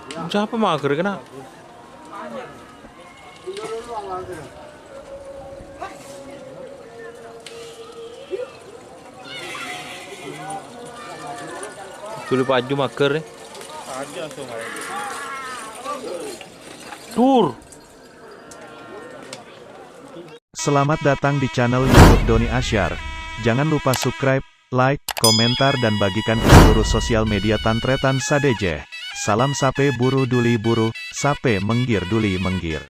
Siapa mager kena? Sulit baju mager nih. Tur. Selamat datang di channel YouTube Doni Asyar. Jangan lupa subscribe, like, komentar dan bagikan ke seluruh sosial media Tantretan Sadeje. Salam sape buru duli buru, sape menggir duli menggir.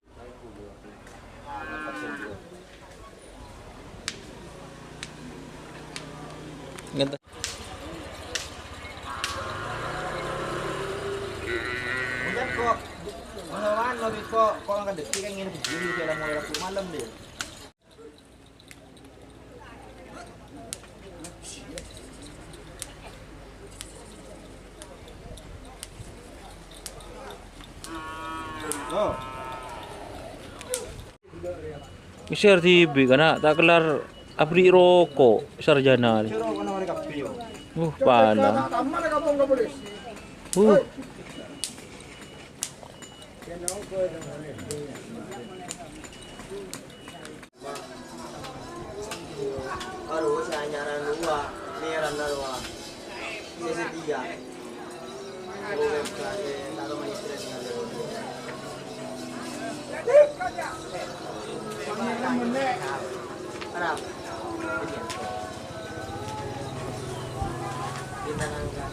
Ngenta. Bukan kok, malam lebih kok kalau nggak detik kan ini begini kalau mulai waktu malam deh. Oh, Share TV karena tak kelar abri rokok sarjana. ciro mana mereka video. Pala. Uh, Baru saya nyaran dua, neran dua, sesi tiga. Program kelas taruh ministry dengan Arab. Kita nangkat.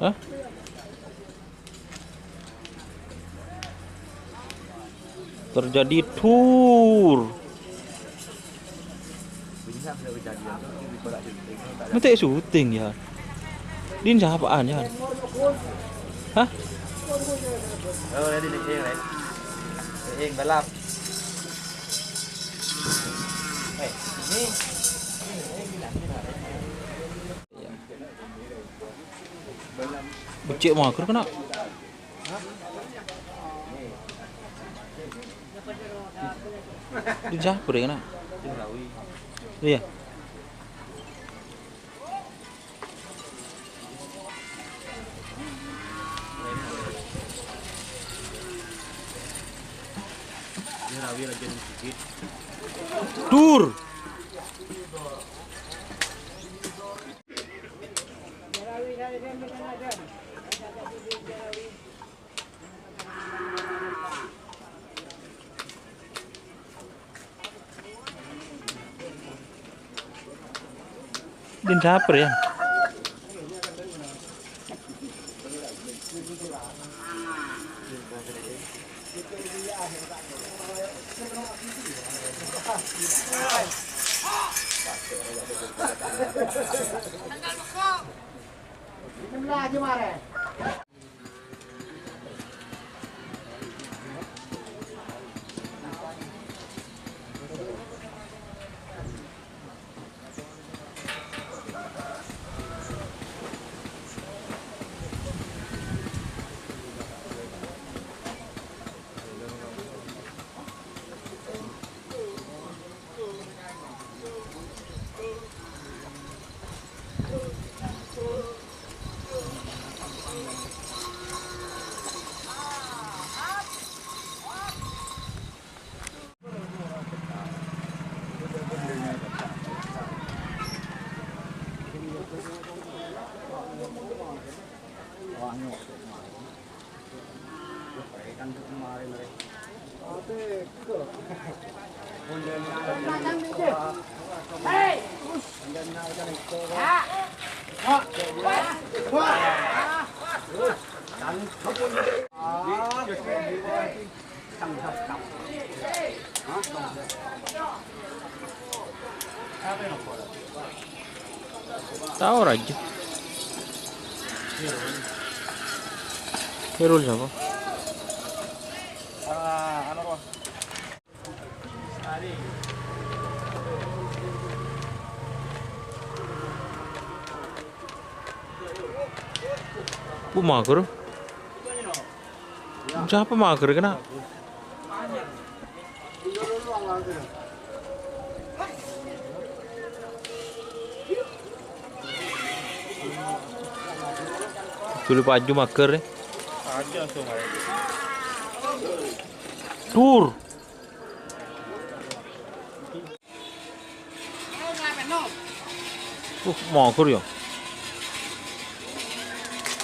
Hah? Terjadi tur. Mesti syuting ya. Din siapaan ya? Hah? Oh, ini balap. Ini Becek mager kena. Din siapa deh kena? Iya. Tur. Din caper ya. lagi mare. Tahu aja. Herul siapa? Mager. Siapa mager kena? Culi baju mager nih. Aja langsung aja. Tur. Mager ya.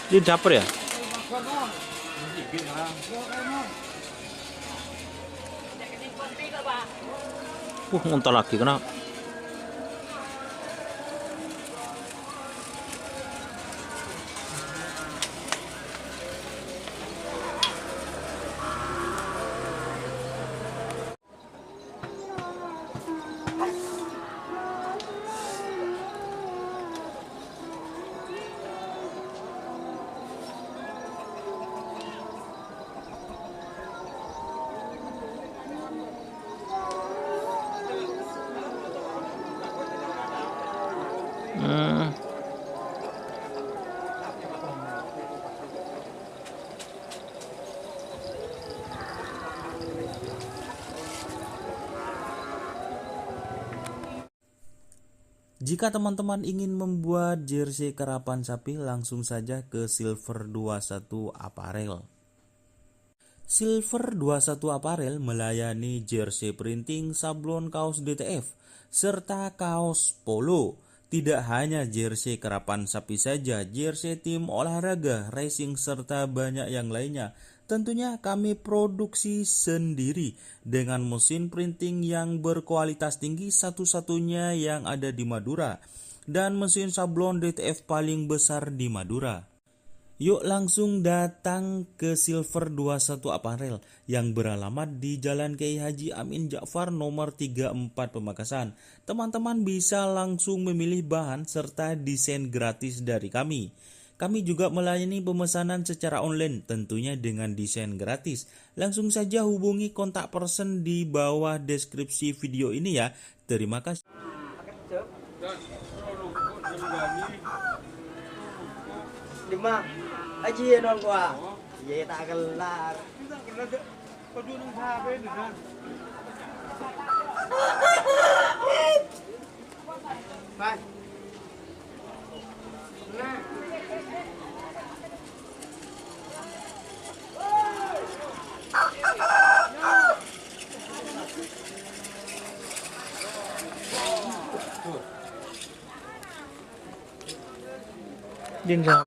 Dia caper ya? Muntah lagi kena. Jika teman-teman ingin membuat jersey karapan sapi, langsung saja ke Silver 21 Apparel. Silver 21 Apparel melayani jersey printing, sablon kaos DTF, serta kaos polo. Tidak hanya jersey karapan sapi saja, jersey tim olahraga, racing, serta banyak yang lainnya. Tentunya kami produksi sendiri dengan mesin printing yang berkualitas tinggi, satu-satunya yang ada di Madura, dan mesin sablon DTF paling besar di Madura. Yuk langsung datang ke Silver 21 Apparel yang beralamat di Jalan Kiai Haji Amin Ja'far nomor 34 Pamekasan. Teman-teman bisa langsung memilih bahan serta desain gratis dari kami. Kami juga melayani pemesanan secara online, tentunya dengan desain gratis. Langsung saja hubungi kontak person di bawah deskripsi video ini ya. Terima kasih. Lima aja non gua. Iya tak kelar. Bye. Nah. Jenjang.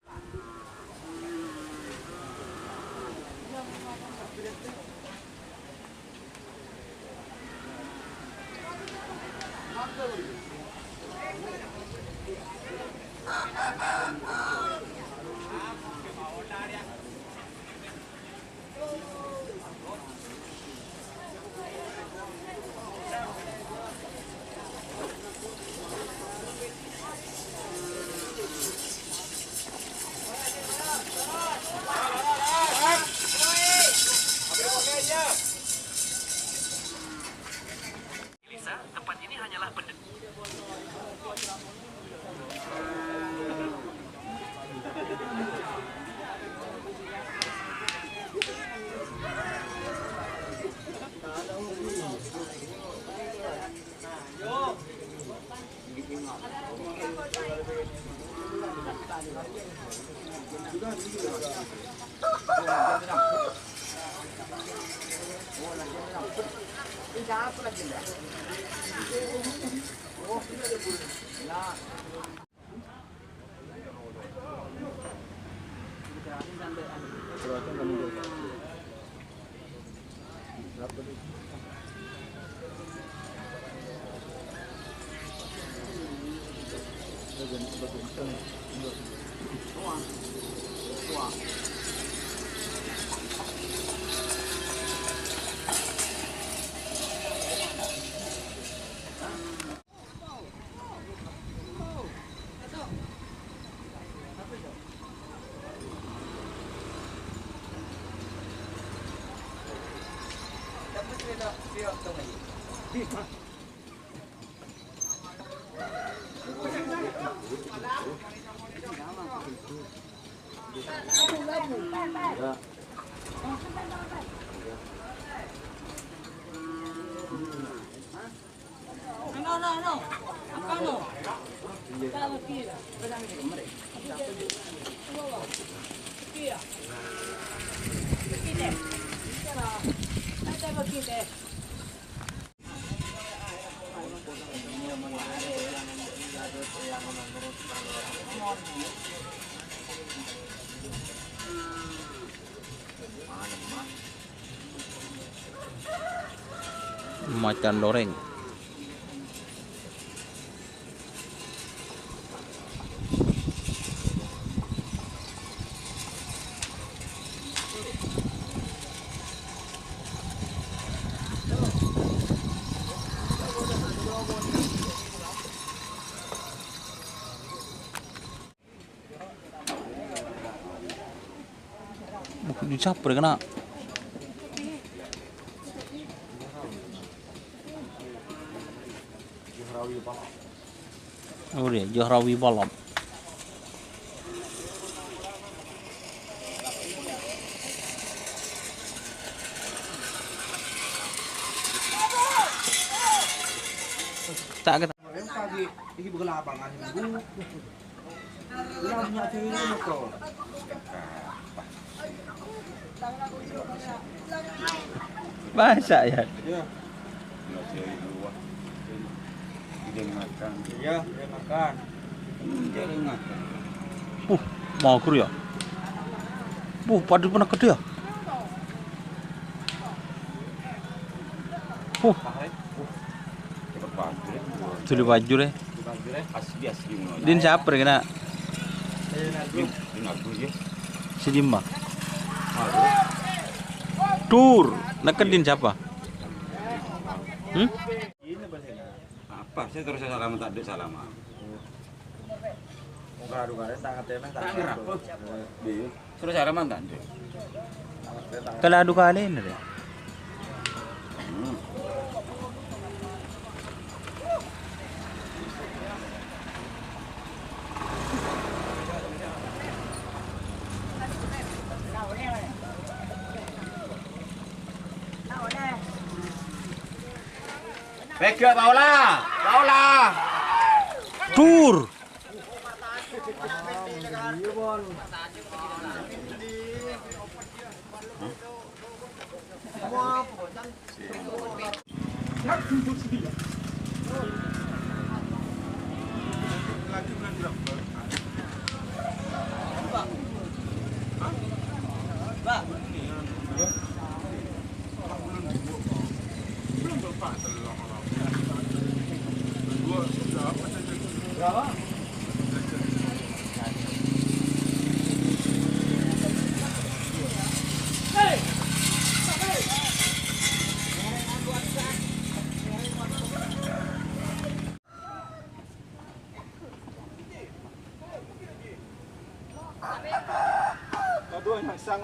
Tempat ini hanyalah pendek. Macan loreng. Dicampur kena. Oh dia, Johrawi balap. Tak kata. Pagi ini bukan lapangan minggu. Yang punya ini kok. Bahasa ya. Iya. Dia makan. Iya, dia makan. Dia makan. Magur ya. Padu pernah gede ya. Sudah baju deh. Din siapa kena? Si Dimma. Tur, nakedin siapa? Apa? Saya terus salam tak ada salam. Terus salaman tak ada. Kalau adu kali ini deh. Pega Paula. Tur. Aduh, yang sang